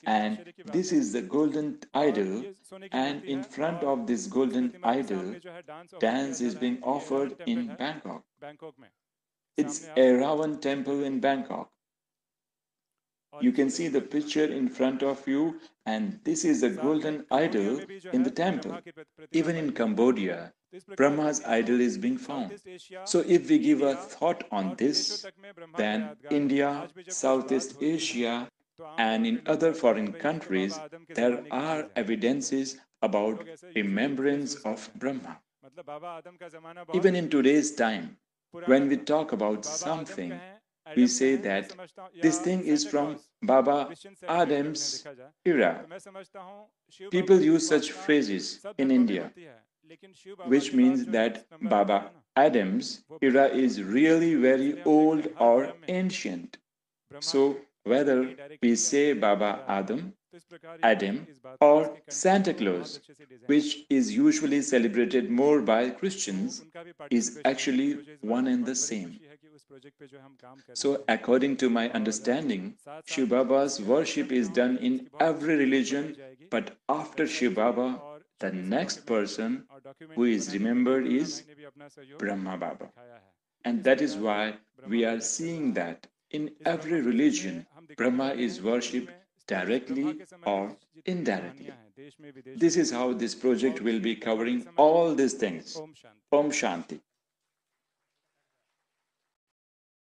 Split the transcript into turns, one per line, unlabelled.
कितने
And
आश्चर्य की बात
this
है।
is the golden
और
idol,
ये सोने की
and
मूर्ति
in
है
front
और
of this
उस
golden
प्रतिमा के
idol,
सामने जो है डांस ऑफर किया
dance
जा
is
रहा है।
being
ये रावण
offered
टेम्पल
in
है
Bangkok.
बैंकॉक में।
It's
सामने
a
आप
Ravan temple in Bangkok. You can see the picture in front of you, and this is the golden idol in the temple. Even in Cambodia, Brahma's idol is being found. So if we give a thought on this, then India, Southeast Asia, and in other foreign countries, there are evidences about remembrance of Brahma. Even in today's time, when we talk about something, we say that this thing is from Baba Adam's era. People use such phrases in India, which means that Baba Adam's era is really very old or ancient. So, whether we say Baba Adam, or Santa Claus, which is usually celebrated more by Christians, is actually one and the same. So, according to my understanding, Shiv Baba's worship is done in every religion, but after Shiv Baba, the next person who is remembered is Brahma Baba. And that is why we are seeing that in every religion, Brahma is worshipped directly or indirectly. This is how this project will be covering all these things. Om Shanti.